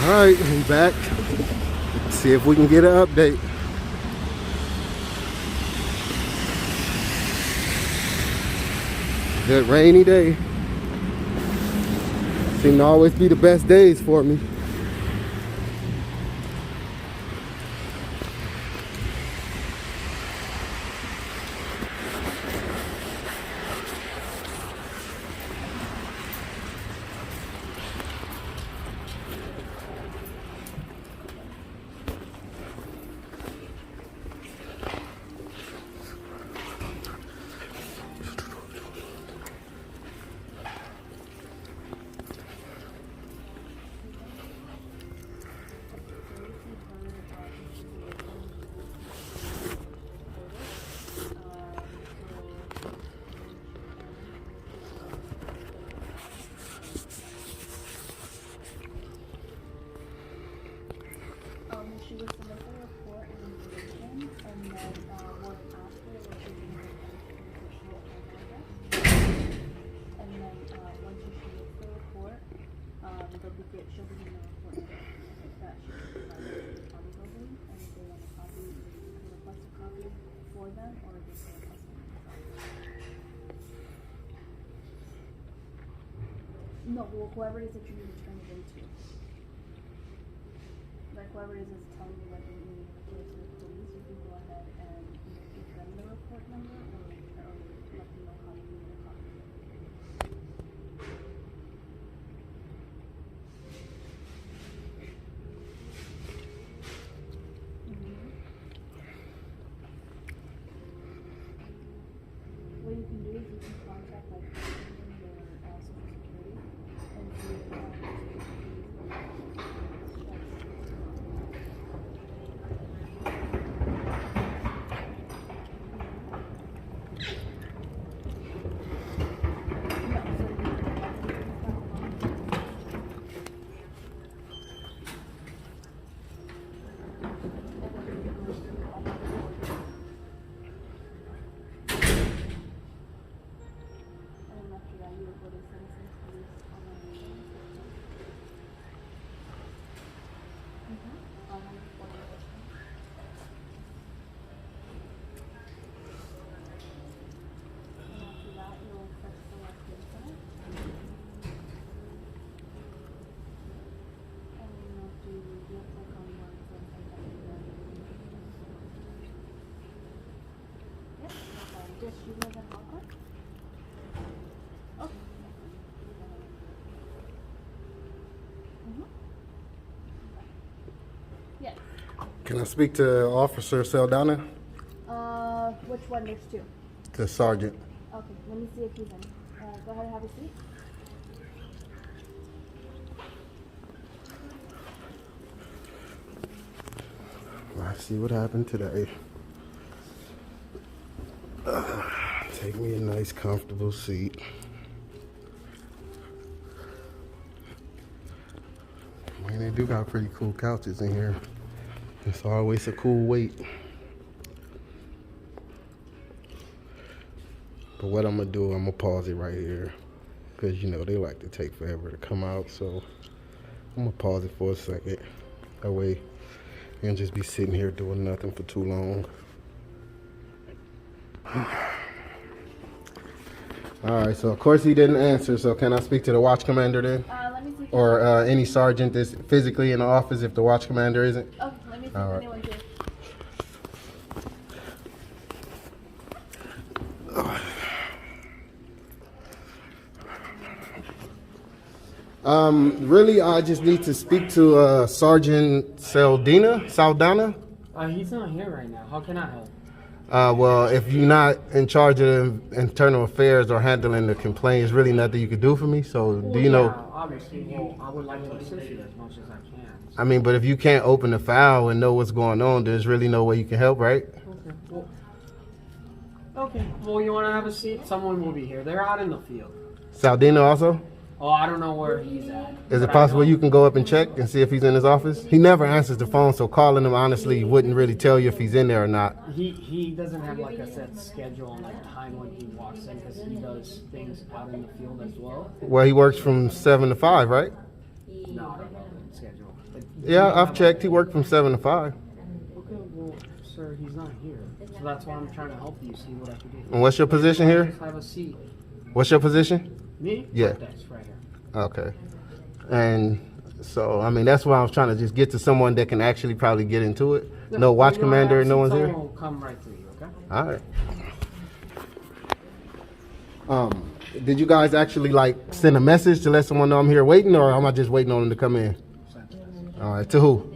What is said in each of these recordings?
All right, we back. See if we can get an update. Good rainy day. Seem to always be the best days for me. She was submitted a report and information, and then one after, which is in the official and then once she submits the report, she'll be in the report that she can provide to the county building, and if they want a copy, you can request a copy for them, or they can request one themselves. No, well, whoever it is that you need to turn it into. Like whoever it is that's telling you whether you need to report to the police, you can go ahead and either give them the report number or let them know how you need a copy. What you can do is you can contact like your social security and see if does she live in Hawthorne? Okay. Yes. Can I speak to Officer Saldana? Which one? There's two. The sergeant. Okay, let me see if he's in. Go ahead and have a seat. Let's see what happened today. Take me a nice, comfortable seat. I mean, they do got pretty cool couches in here. It's always a cool wait. But what I'm gonna do, I'm gonna pause it right here. Because, you know, they like to take forever to come out. So I'm gonna pause it for a second. That way, you can just be sitting here doing nothing for too long. All right, so of course he didn't answer. So can I speak to the watch commander then? Let me see. Or any sergeant that's physically in the office if the watch commander isn't? Okay, let me see if anyone's here. Really, I just need to speak to Sergeant Saldana. He's not here right now. How can I help? Well, if you're not in charge of internal affairs or handling the complaint, there's really nothing you could do for me. So, do you know? Obviously, well, I would like to assist you as much as I can. I mean, but if you can't open the file and know what's going on, there's really no way you can help, right? Okay. Well, you want to have a seat? Someone will be here. They're out in the field. Saldana also? Oh, I don't know where he's at. Is it possible you can go up and check and see if he's in his office? He never answers the phone, so calling him honestly wouldn't really tell you if he's in there or not. He doesn't have like a set schedule and like time when he walks in because he does things out in the field as well. Well, he works from 7 to 5, right? No, I don't know the schedule. Yeah, I've checked. He worked from 7 to 5. Okay, well, sir, he's not here. So that's why I'm trying to help you see what I can do. And what's your position here? Just have a seat. What's your position? Me? Yeah. Front desk, right here. Okay. And so, I mean, that's why I was trying to just get to someone that can actually probably get into it. No watch You don't commander, have no one's seats, here? someone will come right through you, okay? All right. Did you guys actually like send a message to let someone know I'm here waiting, or am I just waiting on them to come in? All right. To who?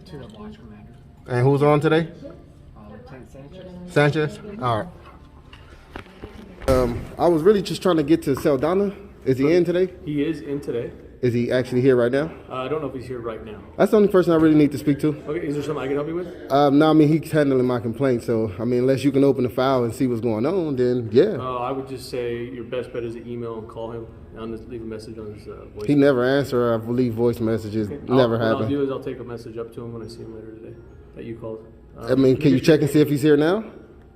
To the watch commander. And who's on today? Lieutenant Sanchez. Sanchez? All right. I was really just trying to get to Saldana. Is he in today? He is in today. Is he actually here right now? I don't know if he's here right now. That's the only person I really need to speak to. Okay, is there something I can help you with? No, I mean, he's handling my complaint, so, I mean, unless you can open the file and see what's going on, then, yeah. I would just say your best bet is to email and call him and leave a message on his voice. He never answer. I leave voice messages. Okay. Never What I'll happen. do is I'll take a message up to him when I see him later today that you called. I mean, can you check and see if he's here now?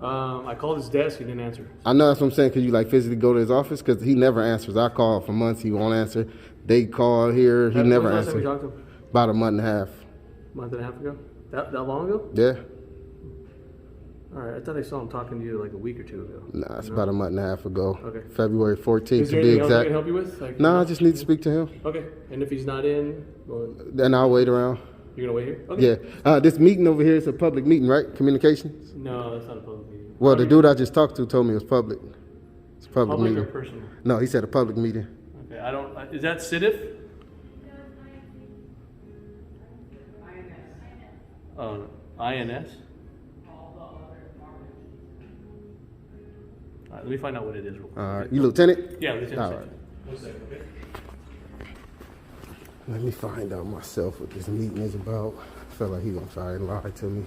I called his desk. He didn't answer. I know that's what I'm saying. Could you like physically go to his office? Because he never answers. I call for months. He won't answer. They call here. He never When's the last time answers. you talked to him? About a month and a half. Month and a half ago? That long ago? Yeah. All right. I thought I saw him talking to you like a week or two ago. Nah, it's about a month and a half ago. Okay. February 14th Is to there be anything else I exact. can help you with? Like, No, I just need to speak to him. Okay. And if he's not in, well, Then I'll wait around. you're gonna wait here? Okay. Yeah. This meeting over here is a public meeting, right? Communications? No, that's not a public meeting. Well, the dude I just talked to told me it was public. It's a public Public or meeting. personal? No, he said a public meeting. Okay. I don't. Is that CITIF? INS? All right, let me find out what it is real quick. All right. You lieutenant? Yeah, Lieutenant. All Sanchez. right. 1 second, okay? Let me find out myself what this meeting is about. I feel like he's gonna try and lie to me.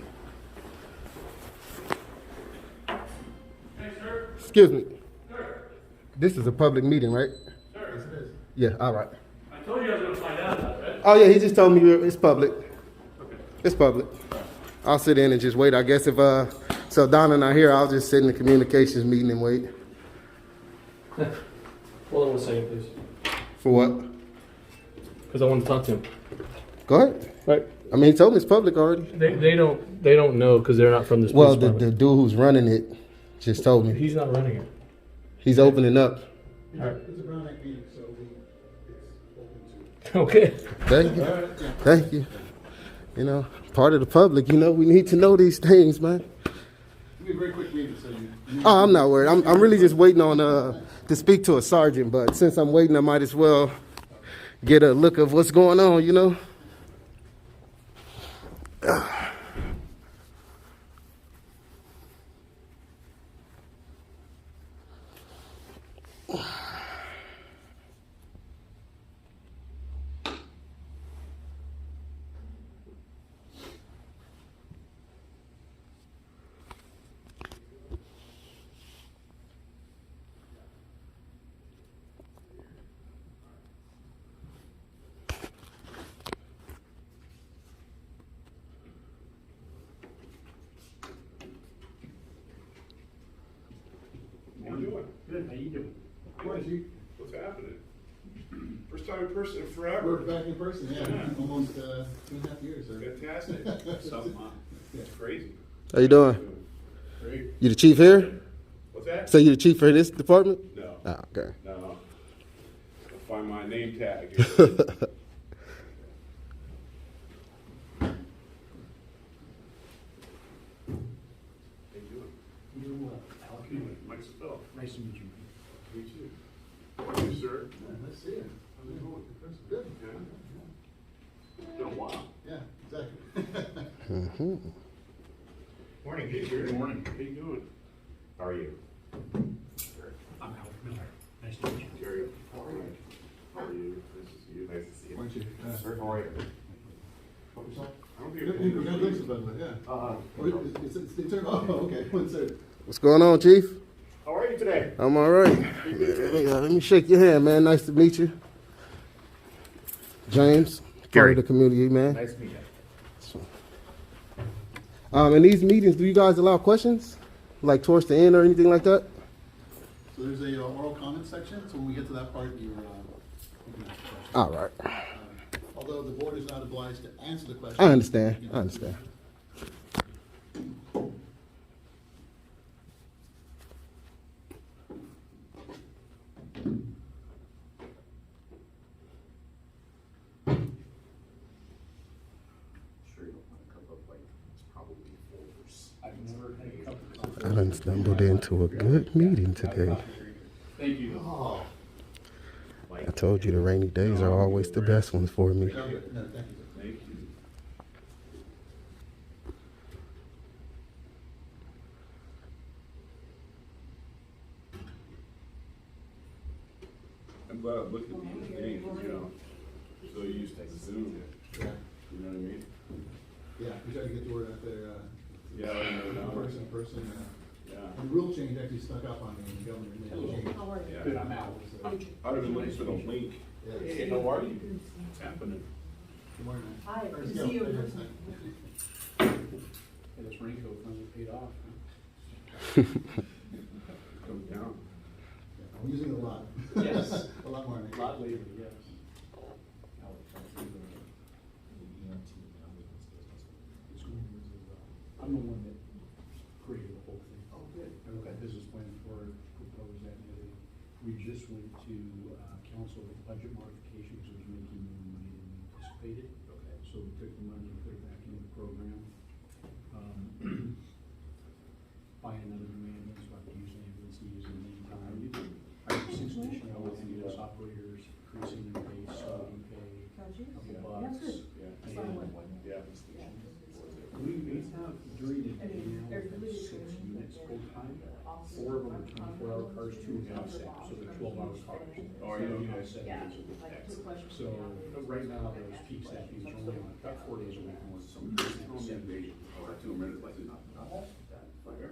Hey, sir. Excuse me. Sir. This is a public meeting, right? Sir. Yes, it is. Yeah, all right. I told you I was going to find out about that. Oh, yeah, he just told me it's public. Okay. It's public. I'll sit in and just wait. I guess if Saldana not here, I'll just sit in the communications meeting and wait. Hold on 1 second, please. For what? Because I want to talk to him. Go ahead. Right. I mean, he told me it's public already. They don't know because they're not from this Well, police the department. dude who's running it just told me. He's not running it. He's opening up. All right. It's a Brown Act meeting, so it's open to. Okay. Thank you. Thank you. You know, part of the public, you know, we need to know these things, man. It'll be a very quick meeting, so you. Oh, I'm not worried. I'm really just waiting on to speak to a sergeant, but since I'm waiting, I might as well get a look of what's going on, you know? How you doing? Good. How you doing? What is he? What's happening? First time in person in We're forever. back in person, yeah, almost 2.5 years, sir. Fantastic. Something, huh? It's crazy. How you doing? Great. You the chief here? What's that? So you the chief for this department? No. Ah, okay. No. I'll find my name tag. How you doing? Doing well. How are you? Mike Spell. Nice to meet you. Me too. How are you, sir? Let's see it. How's it going? Good. Yeah. It's been a while. Yeah, exactly. Mm-hmm. Morning, hey, Gary. Good morning. How you doing? How are you? I'm Howard Miller. Nice to meet you. Gary. How are you? How are you? Nice to see you. Nice to see you. Why don't you, Sir, how are you? Help yourself? I don't think you're Congratulations, by the way, yeah. Oh, it's turned off, okay, one second. What's going on, chief? How are you today? I'm all right. Let me shake your hand, man. Nice to meet you. James, part Gary. of the community, man. Nice to meet you. In these meetings, do you guys allow questions? Like towards the end or anything like that? So there's a oral comment section, so when we get to that part, you can ask questions. All right. Although although the board is not obliged to answer the question. I understand. I understand. Sure you don't want a cup of like, it's probably folders. I've never had a cup of coffee. I done stumbled into a good meeting today. Thank you. Oh, I told you the rainy days are always the best ones for me. no, thank you, sir. Thank you. I'm glad I looked at these things, you know, so used to Zoom, Yeah, you know what I mean? yeah, we try to get the word out there, Yeah, I know now. person, Yeah. the rule change actually stuck up on me in the government. made a change. How are you? Yeah. Good, I'm out. I've been looking for the link. Yeah. Hey, how are you? What's happening? Good morning. Hi, How's good it to going? see you. Yeah, this raincoat finally paid off. Come down. I'm using it a lot. Yes. A lot more. A lot lately, yes. I'm the one that created the whole thing. Oh, good. I wrote that business plan for it, proposed that, and everything. We just went to, council with budget modifications, which was making more money than we anticipated. Okay. So we took the money and put it back into the program. Buying another new ambulance, so I could use the ambulance to use in the meantime. Hired 6 additional ambulance operators, increasing their base starting pay, Got you? couple Yeah, bucks. good. Yeah. And Yeah. we have during the day now, we have 6 units full time. 4 of them are 24-hour cars, 2 are outside, so they're 12-hour cars. Oh, are you? So, Okay. 7 Yeah, days a week. like two questions. So right now, there's peak staffing, is only on about 4 days a week more. So Some we're people just tell me at 7 they, days. or 2 minutes, like, not that fire.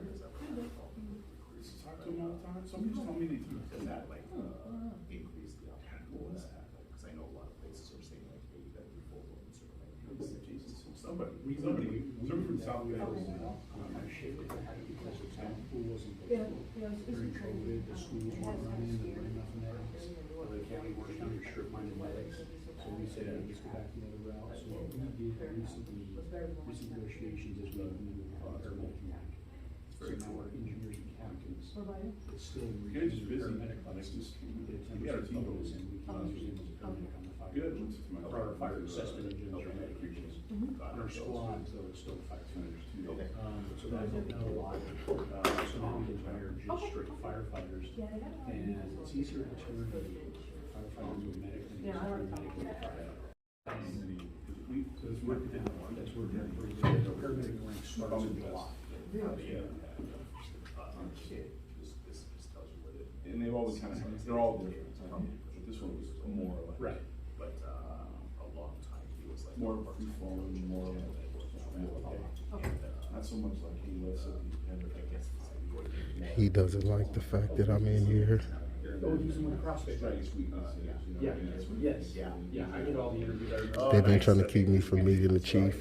Talk to them all the time. Somebody just told me they do that, like, increase the pool and that, because I know a lot of places are saying like, hey, you gotta be full of sort of like, Jesus, somebody, We somebody from South Way Dakota. I shifted that because the town pool wasn't Yeah, full. yeah, it's During true. COVID, the schools weren't running, there weren't enough medics. The county worked on your strip-minded medics. So we said, hey, let's go back the other route. So what we did recently, recent negotiations is we implemented our paramedic act. So now our engineers and captains, What about you? it's still. You're just busy. Paramedic license, we get a We got a 10% team. bonus and we can use them as a paramedic on the fire. Good. Went to my Fire assessment engines or medications. On our squad, so it's still firefighters. So that helped out a lot. So now we can hire just straight firefighters. Yeah, they got it. And it's easier to turn a firefighter into a medic than it is to turn a medic into a firefighter. So it's working out, that's working out pretty good. The paramedic rank starts with a lot. And they've always kind of, they're all different. But this one was more like. Right. But, a long time, he was like. More free flowing, more like. Not so much like, hey, let's, He doesn't like the fact that I'm in here. Oh, using my CrossFit. try to sweeten this, you know? Yeah, yes, yeah, I get all the interviews. They've been trying to keep me from meeting the chief.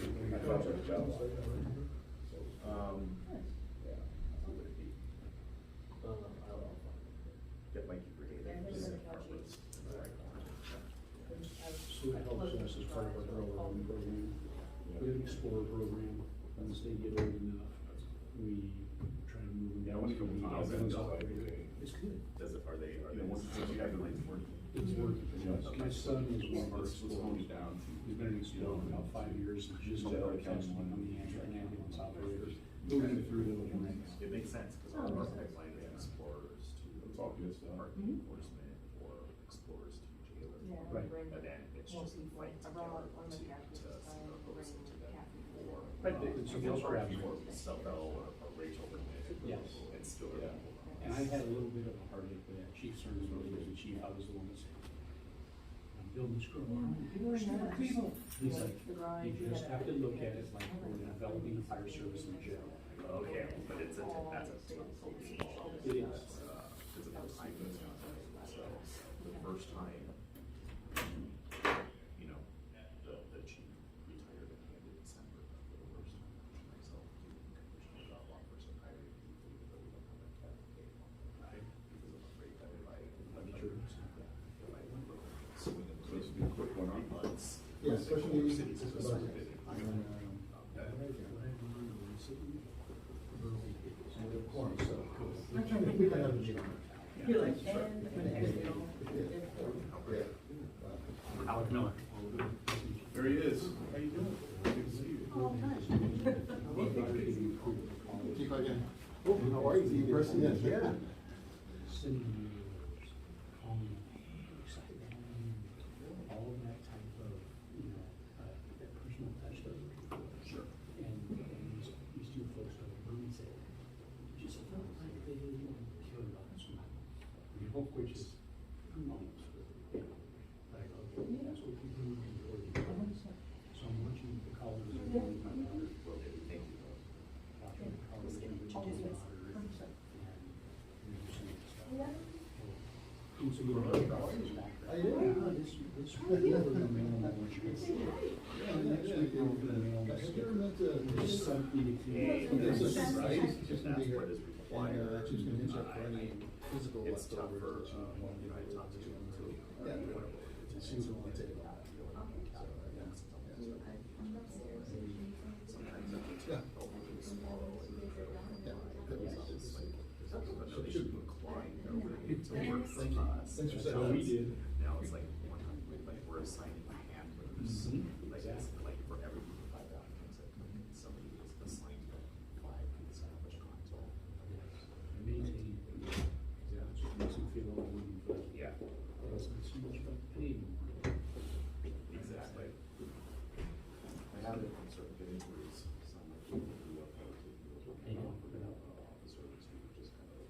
So it helps us as part of our grow around program. We have an Explorer program, once they get old enough, we try to move them. Yeah, when you come to down. Austin, It's good. Does it, are they, once you have the like working? It's working. My son is one of our Let's hone it down to. He's been an Explorer for about 5 years, just got our testing on the ambulance operator. Moving through those ranks. It makes sense, because our pipeline is explorers to. It's all good stuff. Park enforcement or explorers to jailer. Yeah, Right. bring And then it's more just people. like I brought one of the to captains, propose it to them or. Right, and so they'll grab you. Or Isabel or Rachel. Yes. And still. Yeah. And I had a little bit of a heartache with that. Chief Cerny, when he was the chief, I was the one that said, I'm building this girl. He's like, you just have to look at it like we're developing a fire service in jail. Okay, but it's a, that's a. It is. Physical time. So the first time, you know, the chief retired at the end of December, for the first time, myself, commissioner got one person hired, even though we don't have a cap pay. Right. Because I'm afraid that if I went, swing it, so it's a quick one on months. Yeah, special meeting. Cities is a budget. certain bit. Quorum, so we can have a meeting on it. You're like, and Yeah. Alec Miller. There he is. How you doing? Good to see you. Oh, Keep again. Oh, how are you? In person? Yes. Yeah. Sending you calling, excited, all of that type of, that personal touch that we're looking for. Sure. And these two folks go to me and say, just felt like they didn't care about us. We hope which is almost. But I go, that's what people need to do. So I'm watching the colors of my daughter. Thank you. Watching the colors of my daughter. Who's a good I did. this really the mail on what you can see. There's something This is Right. right. It's just gonna be here. What is And, required. she's gonna hit you up for any physical It's tough for, leftovers that you want to I talked to him too. Yeah. She was the one to take it on. Sometimes I can Yeah. tell them tomorrow. Yeah. That was always like, but no, they should be inclined over to work Thank from you. us. Thanks for So saying we that. did. Now it's like one time, like we're assigning handlers, like it's like for every group of 5 applicants, like somebody is assigned 5 because how much control. maintaining. That's what makes you feel all when you feel. Yeah. It's so much about the pay. Exactly. I have it in certain categories, some like people who are part of the officers who just kind of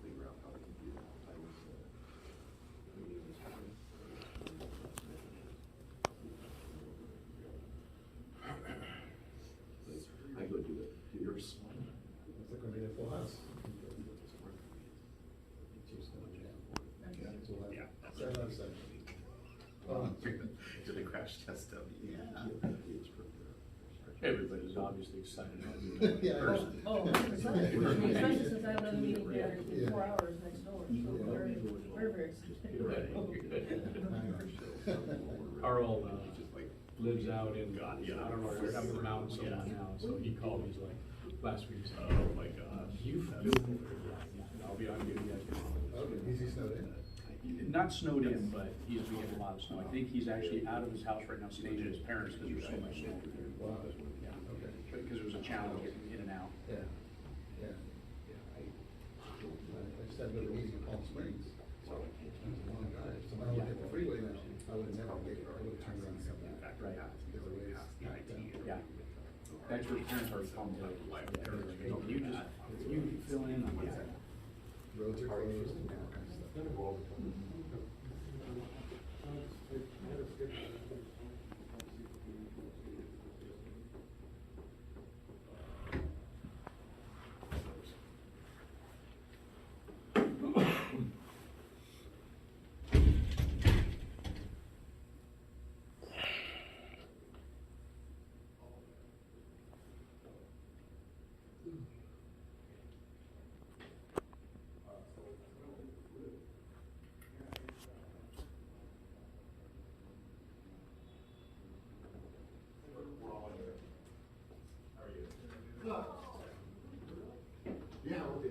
figure out how to do that. I was, I go do it, do yours. It's like gonna be a full house. Yeah. 7 out of 7. Did a crash test of you. Yeah. Everybody's obviously excited about it. Yeah. Person. Oh, 100%. Especially since I have another meeting here in Yeah. 4 hours next door, so very, very, very excited. Carl lives out in, I don't know, where up in the mountains somewhere now, so he called me, he's like, last week, he's like, oh my God, you flew over. I'll be on you guys. Okay, easy snowed in. Not snowed in, but we have a lot of snow. I think he's actually out of his house right now, staying at his parents because there's so much snow. Wow. Yeah, Okay. because it was a challenge getting in and out. Yeah. Yeah. I just had to go to a meeting in Palm Springs. So, so when I look at the freeway now, I would never make it, I would have turned around and come back. Right. Because the way it's, Yeah. That's where parents are pumped like, you just, you fill in on that. roads are closed and all kinds of stuff. Yeah, okay.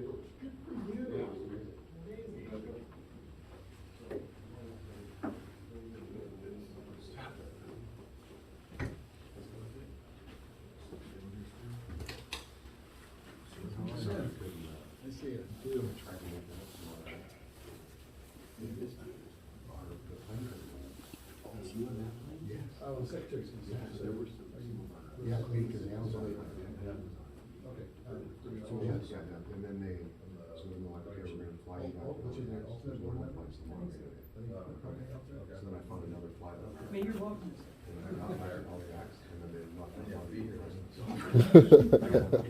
I see it. Yes. Oh, the secretary's gonna say. Yeah, because now it's only. Okay. Yeah, and then they, so then they're like, okay, we're gonna fly you back. What's your name? Alternate board member? So then I found another flight. I mean, you're welcome. And then I got hired all the acts, and then they knocked out all the presents.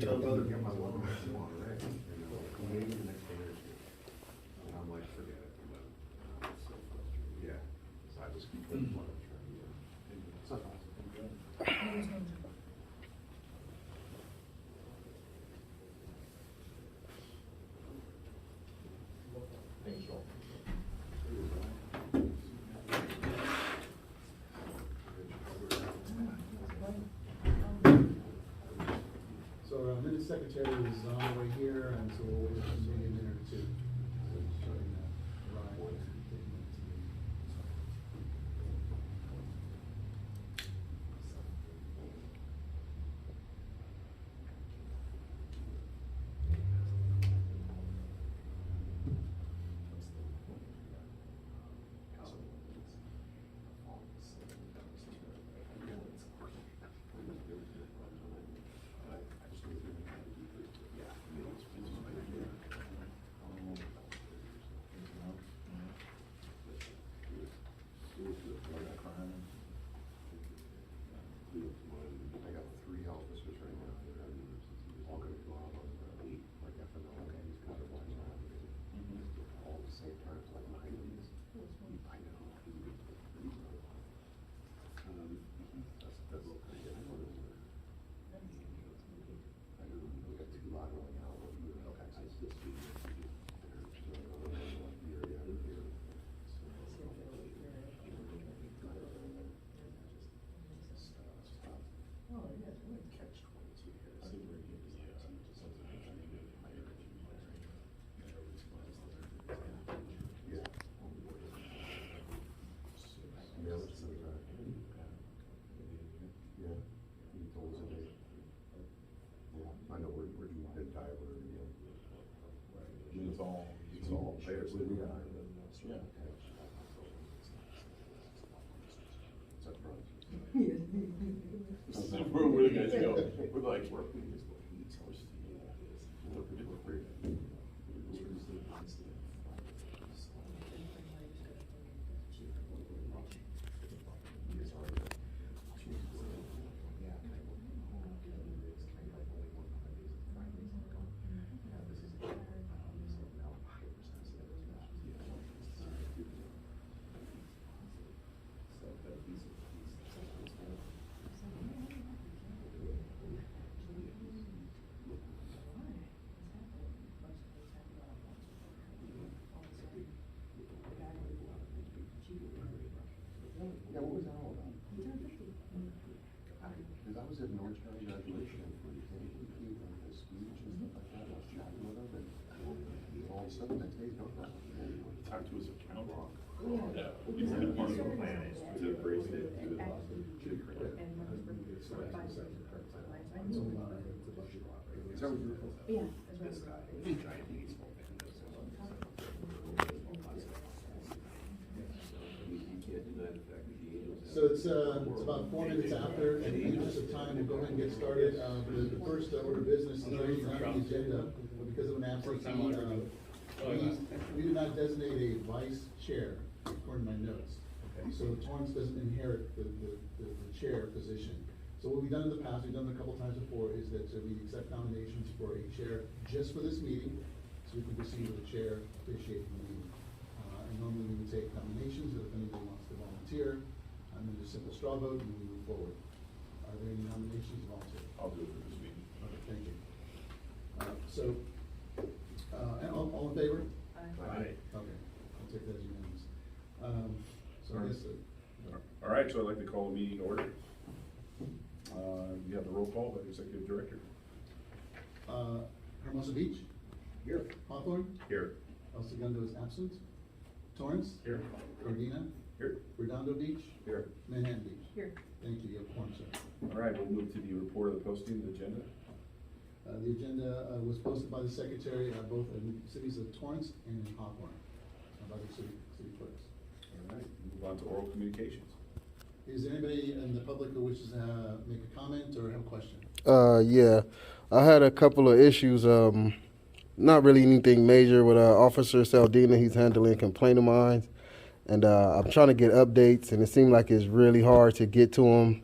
Tell brother. Get my one in Monterey, and maybe the next day or two. And I'm like, forget it. It's so frustrating. Yeah, so I just keep putting one. It's not awesome. the secretary is on the way here, and so we'll just maybe a minute or two. Starting to arrive. I got 3 officers right now that are all gonna go out on like FML days, kind of like all at the same time, it's like 9 days. I know. That's pretty good. We got 2 lateral now, Texas this week. Yeah, let's do that. Yeah, he told us today. Yeah, I know we're dead tired of it. I mean, it's all Players, yeah. Yeah. That's right. Where the guys go? We're like, we're Yeah, what was that all about? Because I was at Norwich County graduation for the speech and stuff like that, I was chatting with him, and all of a sudden, next day, he's gone. talk to his accountant. Yeah. Part of the plan is to embrace it. Is that what you were for? Yeah. So it's about 4 minutes after, and in the interest of time, we'll go ahead and get started. The first order of business is laying out the agenda, but because of an absence, we do not designate a vice chair, according to my notes. So Torrance doesn't inherit the chair position. So what we've done in the past, we've done it a couple times before, is that we accept nominations for a chair just for this meeting, so we can proceed with the chair officiating the meeting. And normally we would take nominations, if anybody wants to volunteer, and then just simple straw vote, and we move forward. Are there any nominations to volunteer? I'll do it for this meeting. Okay, thank you. And all in favor? Aye. Okay, I'll take that as unanimous. So I guess, All right, so I'd like to call the meeting to order. You have the roll call by the executive director. Hermosa Beach? Here. Hawthorne? Here. El Segundo is absent. Torrance? Here. Cordina? Here. Redondo Beach? Here. Manhattan Beach? Here. Thank you, you have quorum, sir. All right, we'll move to the report of the posting of the agenda. The agenda was posted by the secretary, both in cities of Torrance and in Hawthorne, by the city clerks. All right, move on to oral communications. Is there anybody in the public who wishes to make a comment or have a question? Yeah, I had a couple of issues. Not really anything major with Officer Saldina. He's handling a complaint of mine, and I'm trying to get updates, and it seemed like it's really hard to get to him.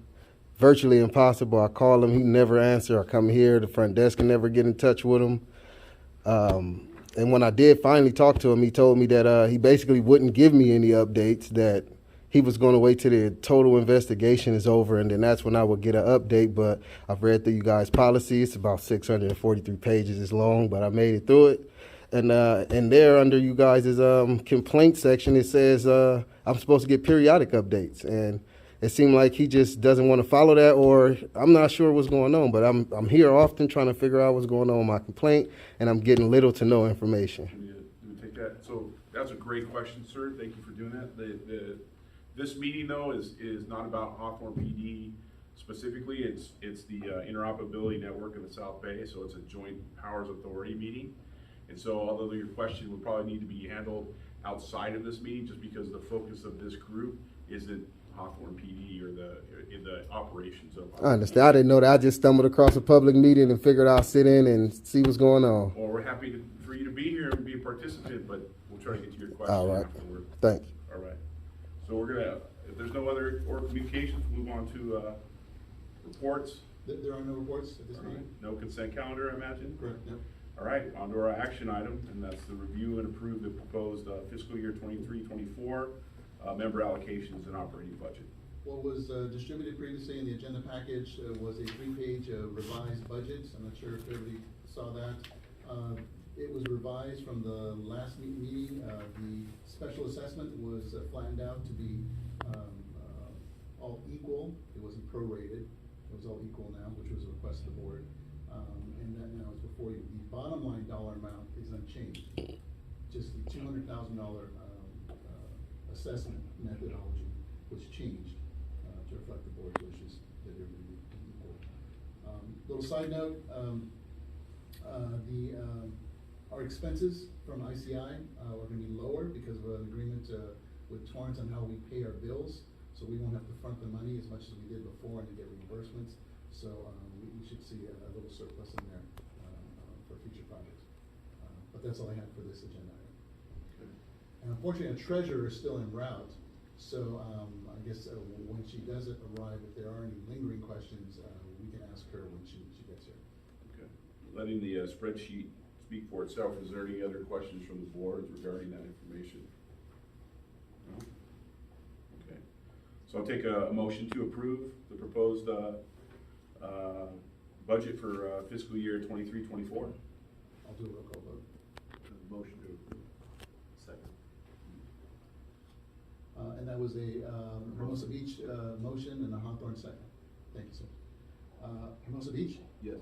Virtually impossible. I call him, he never answer. I come here, the front desk can never get in touch with him. And when I did finally talk to him, he told me that he basically wouldn't give me any updates, that he was going to wait till the total investigation is over, and then that's when I would get an update. But I've read through you guys' policy. It's about 643 pages. It's long, but I made it through it. And there under you guys' complaint section, it says I'm supposed to get periodic updates. And it seemed like he just doesn't want to follow that, or I'm not sure what's going on. But I'm here often trying to figure out what's going on with my complaint, and I'm getting little to no information. Do we take that? So that's a great question, sir. Thank you for doing that. This meeting though is not about Hawthorne PD specifically. It's the interoperability network of the South Bay. So it's a joint powers authority meeting. And so although your question would probably need to be handled outside of this meeting, just because the focus of this group isn't Hawthorne PD or the operations of Hawthorne. I understand. I didn't know that. I just stumbled across a public meeting and figured I'll sit in and see what's going on. Well, we're happy for you to be here and be a participant, but we'll try to get to your question All right. afterward. Thank you. All right. So we're gonna, if there's no other oral communications, move on to reports. There are no reports at this All right. meeting? No consent calendar, I imagine? Correct, yep. All right, on to our action item, and that's the review and approve the proposed fiscal year 23-24 member allocations and operating budget. What was distributed previously in the agenda package was a 3-page revised budget. I'm not sure if everybody saw that. It was revised from the last meeting. The special assessment was flattened out to be all equal. It wasn't prorated. It was all equal now, which was a request of the board. And that now is before you. The bottom line dollar amount is unchanged. Just the $200,000 assessment methodology was changed to reflect the board's wishes that it would be equal. Little side note, our expenses from ICI are going to be lower because of an agreement with Torrance on how we pay our bills. So we won't have to front the money as much as we did before and to get reimbursements. So we should see a little surplus in there for future projects. But that's all I have for this agenda item. Okay. And unfortunately, a treasurer is still en route. So I guess when she does arrive, if there are any lingering questions, we can ask her when she gets here. Okay. Letting the spreadsheet speak for itself, is there any other questions from the board regarding that information? No? Okay. So I'll take a motion to approve the proposed budget for fiscal year 23-24. I'll do a roll call vote. Motion to approve. Second. And that was a Hermosa Beach motion and a Hawthorne second. Thank you, sir. Hermosa Beach, Yes.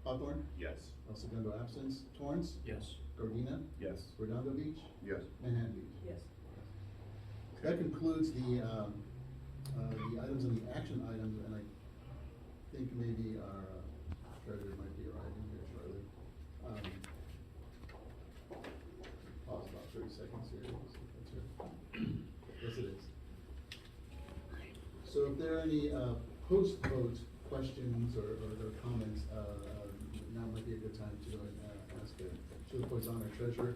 Hawthorne, Yes. El Segundo absence, Torrance, Yes. Gardena, Yes. Redondo Beach, Yes. Manhattan Beach. Yes. That concludes the items and the action items, and I think maybe our treasurer might be arriving here shortly. Pause about 30 seconds here. See if that's her. Yes, it is. So if there are any post-vote questions or comments, now might be a good time to go ahead and ask Sheila Poison, our treasurer.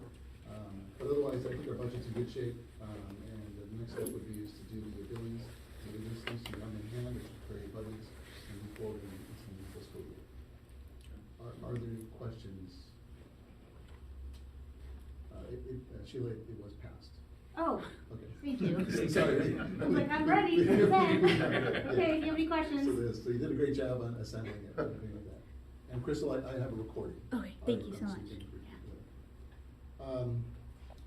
But otherwise, I think our budget's in good shape, and the next step would be is to do the billings, and release these to run in hand, or prepare your budgets, and move forward in the new fiscal year. Are there any questions? Sheila, it was passed. Oh, Okay. thank you. Sorry. I was like, I'm ready, send. Okay, if you have any questions? So you did a great job on assembling it, and everything like that. And Crystal, I have a recording. Okay, thank you so much.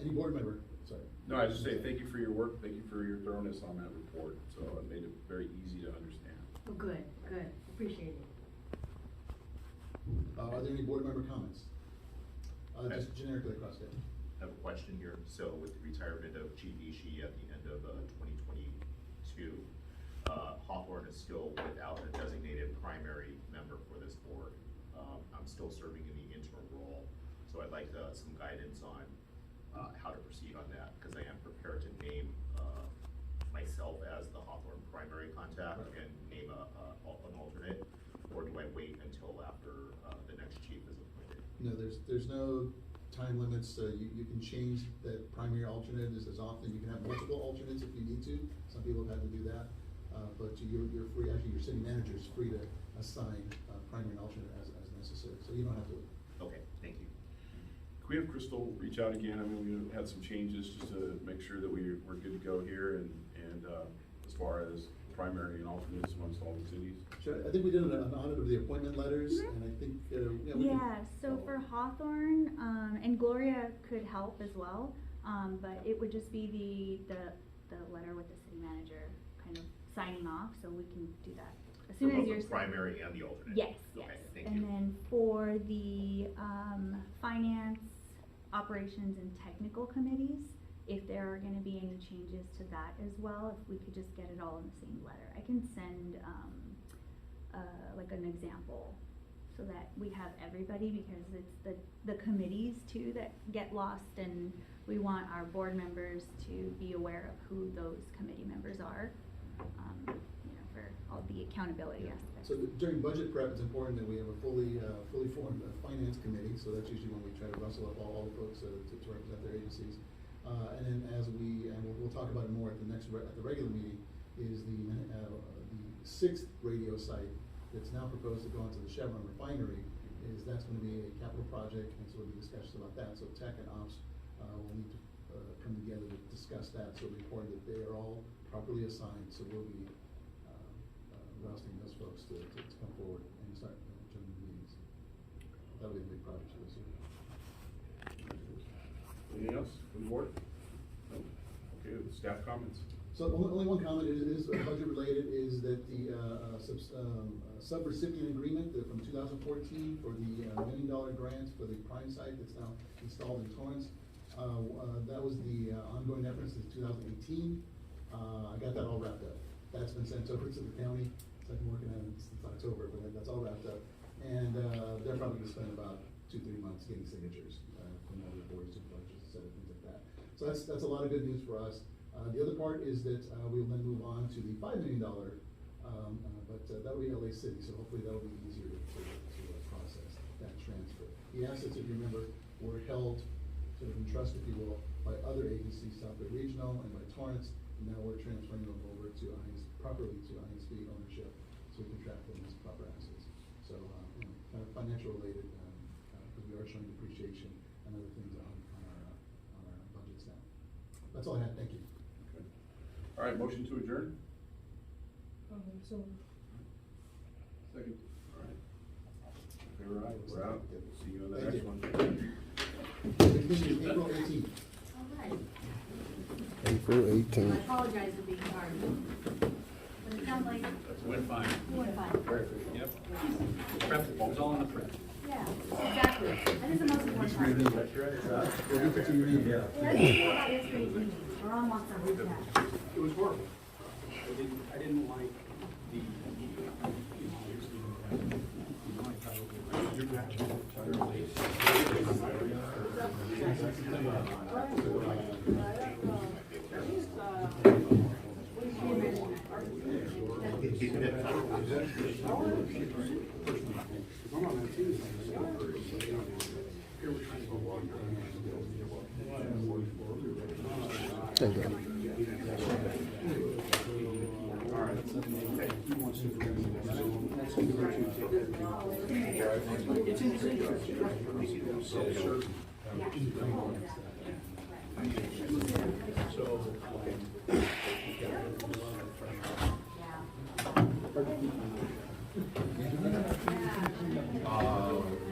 Any board member, sorry. No, I just say thank you for your work, thank you for your thoroughness on that report, so it made it very easy to understand. Oh, good, appreciate it. Are there any board member comments? Just generically across the. I have a question here. So with the retirement of Chief Ishii at the end of 2022, Hawthorne is still without a designated primary member for this board. I'm still serving in the interim role, so I'd like some guidance on how to proceed on that, because I am prepared to name myself as the Hawthorne primary contact and name an alternate, or do I wait until after the next chief is appointed? No, there's no time limits. You can change that primary alternate as often. You can have multiple alternates if you need to. Some people have had to do that. But you're free, actually your city manager is free to assign primary and alternate as necessary. So you don't have to. Okay, thank you. Can we have Crystal reach out again? I mean, we had some changes just to make sure that we're good to go here, and as far as primary and alternates amongst all the cities. Sure. I think we did an audit of the appointment letters, and I think So for Hawthorne, and Gloria could help as well, but it would just be the letter with the city manager kind of signing off, so we can do that as For soon as both you're. the primary and the alternate? Yes, yes. Okay, thank And you. then for the finance, operations, and technical committees, if there are gonna be any changes to that as well, if we could just get it all in the same letter. I can send like an example so that we have everybody, because it's the committees too that get lost, and we want our board members to be aware of who those committee members are, for all the accountability aspects. So during budget prep, it's important that we have a fully formed finance committee, so that's usually when we try to rustle up all the folks to represent their agencies. And then we'll talk about it more at the regular meeting, is the 6th radio site that's now proposed to go into the Chevron refinery. That's gonna be a capital project, and so there'll be discussions about that, so tech and ops will need to come together to discuss that, so it'll be important that they are all properly assigned, so we'll be rousting those folks to come forward and start joining the meetings. That'll be a big project for this year. Anything else from the board? No? Okay, staff comments. So only one comment is budget related, is that the sub-recipient agreement from 2014 for the $1 million grant for the prime site that's now installed in Torrance, that was the ongoing effort since 2018. I got that all wrapped up. That's been sent over to the county. So I've been working on it since October, but that's all wrapped up. And they're probably gonna spend about 2-3 months getting signatures from all the boards, supervisors, et cetera, things like that. So that's a lot of good news for us. The other part is that we'll then move on to the $5 million, but that'll be LA City, so hopefully that'll be easier to process that transfer. The assets, if you remember, were held sort of in trust, if you will, by other agencies, South Bay Regional and by Torrance. And now we're transferring them over to properly to INSB ownership, so we can track them as proper assets. So, kind of financial related, because we are showing depreciation and other things on our budgets now. That's all I have. Thank you. Okay. All right, motion to adjourn? So. Second. All right. Okay, we're out. We're out. See you on the Thank next you. one. Meeting April 18th. All right. April I 18th. apologize for being tardy. But it sounds like Went fine. you went fine. Perfect. Yep. Prep, it was all in the prep. Yeah, exactly. That is the most important part. That's right. We'll get to your email. Yeah, let's talk about yesterday's meeting. We're on WhatsApp group chat. It was horrible. I didn't like the, Thank you.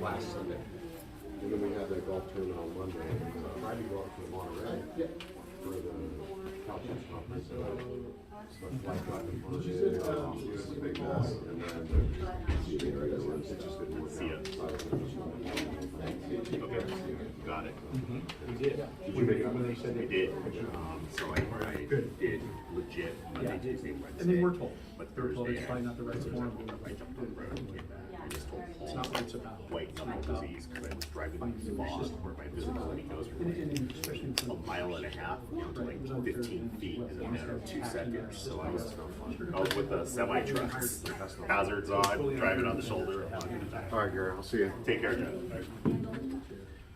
Last Sunday. And then we had that golf tournament on Monday, and I tried to go up to Monterey for the Caltrans conference, and my flight got deferred, it was a big mess, and then it just didn't work out. Okay, got it. we did. Did you make it when they said they did? So I did legit Monday, Tuesday, Wednesday. And then we're told. But We're told Thursday, it's probably not the right Thursday, form. I jumped on the road and came back. I just told It's not what it's about. white knuckle disease because I was driving in fog where my visibility goes from And especially a mile and a half down to like 15 feet in a matter of 2 seconds. So I was with the semi trucks, hazards on, driving on the shoulder. All right, Gary, I'll see you. Take care, Jeff.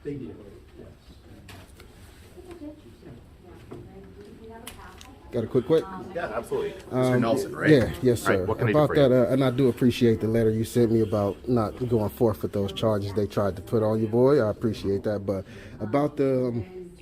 They did. Got a quick? Yeah, absolutely. Mr. Nelson, right? Yeah, yes, All right, sir. what can I do About for you? that, and I do appreciate the letter you sent me about not going forth with those charges they tried to put on you, boy. I appreciate that. But about the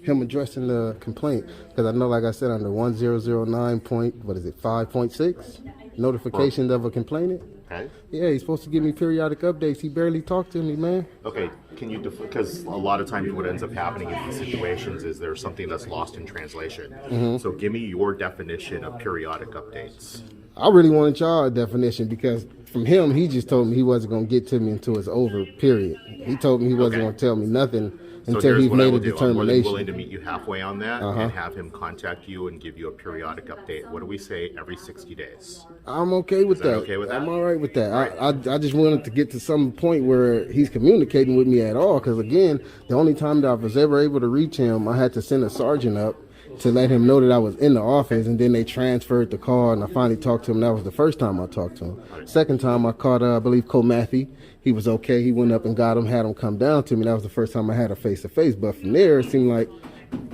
him addressing the complaint, because I know, like I said, under 1009 5.6, notification of a complainant. Okay. Yeah, he's supposed to give me periodic updates. He barely talked to me, man. Okay, can you, because a lot of times what ends up happening in these situations is there's something that's lost in translation. So give me your definition of periodic updates. I really wanted y'all definition because from him, he just told me he wasn't going to get to me until it's over, period. He told me he wasn't Okay. going to tell me nothing So until here's he what I made will a do. I'm more than determination. willing to meet you halfway on that Uh-huh. and have him contact you and give you a periodic update. What do we say, every 60 days? I'm okay with Is that that. okay with that? I'm all right with that. I just wanted to get to some point where he's communicating with me at all. Because again, the only time that I was ever able to reach him, I had to send a sergeant up to let him know that I was in the office, and then they transferred the call, and I finally talked to him. That was the first time I talked to him. Second time I called, I believe, Cole Matthew. He was okay. He went up and got him, had him come down to me. That was the first time I had a face-to-face. But from there, it seemed like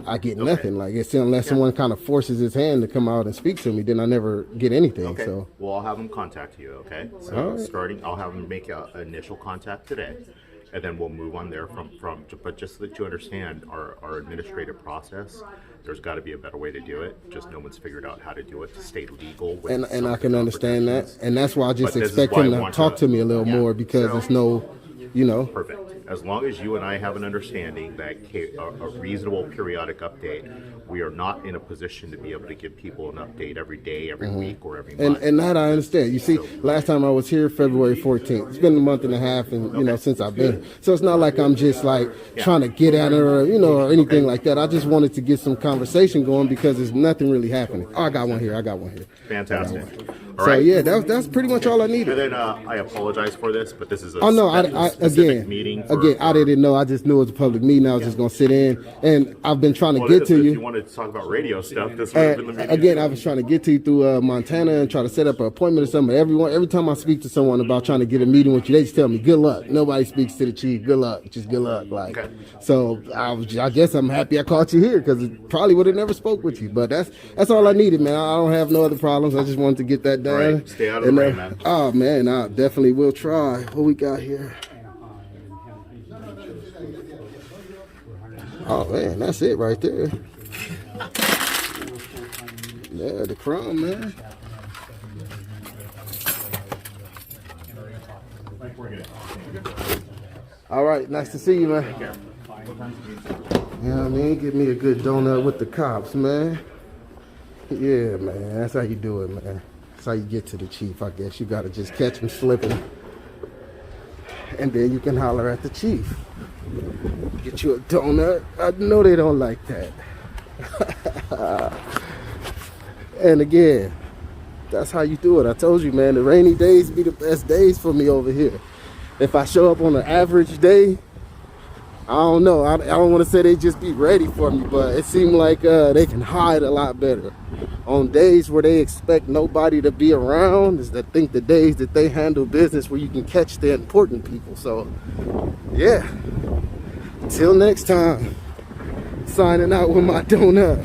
I get nothing. Like, it's unless someone kind of forces his hand to come out and speak to me, then I never get anything. Okay. So Well, I'll have him contact you, okay? So All right. starting, I'll have him make an initial contact today, and then we'll move on there but just so that you understand our administrative process, there's got to be a better way to do it. Just no one's figured out how to do it to stay legal. With and some I of can the understand that, protections. and that's why I just But this is expect why him I to want talk to me a little yeah. more because So- it's no, you know. Perfect. As long as you and I have an understanding that a reasonable periodic update, we are not in a position to be able to give people an update every day, every week, or every month. And that I understand. You see, last time I was here, February 14th. It's been a month and a half, and you know, since I've been here. So it's not like I'm just like trying to get at her, or, you know, or anything like that. I just wanted to get some conversation going because there's nothing really happening. Oh, I got one here. Fantastic. All So right. yeah, that's pretty much all I And needed. then I apologize for this, but this is a Oh no, specific again, meeting. I didn't know. I just knew it was a public meeting. I was just gonna sit in, and I've been trying to Well, get to if you. you wanted to talk about radio stuff, this would have been the meeting. Again, I was trying to get to you through Montana and try to set up an appointment or something. Every time I speak to someone about trying to get a meeting with you, they just tell me, "Good luck." Nobody speaks to the chief. Good luck, just good luck. Like, Okay. so I guess I'm happy I caught you here because it probably would have never spoke with you. But that's all I needed, man. I don't have no other problems. I just wanted to get that done. Right. Stay out of the rain, man. Oh man, I definitely will try. What we got here? Oh man, that's it right there. Yeah, the crumb, man. All right, nice to see you, man. Yeah, I mean, give me a good donut with the cops, man. Yeah, man, that's how you do it, man. That's how you get to the chief, I guess. You gotta just catch him slipping, and then you can holler at the chief. Get you a donut. I know they don't like that. And again, that's how you do it. I told you, man, the rainy days be the best days for me over here. If I show up on an average day, I don't know. I don't want to say they just be ready for me, but it seemed like they can hide a lot better. On days where they expect nobody to be around, is I think the days that they handle business where you can catch the important people. So, yeah. Till next time, signing out with my donut.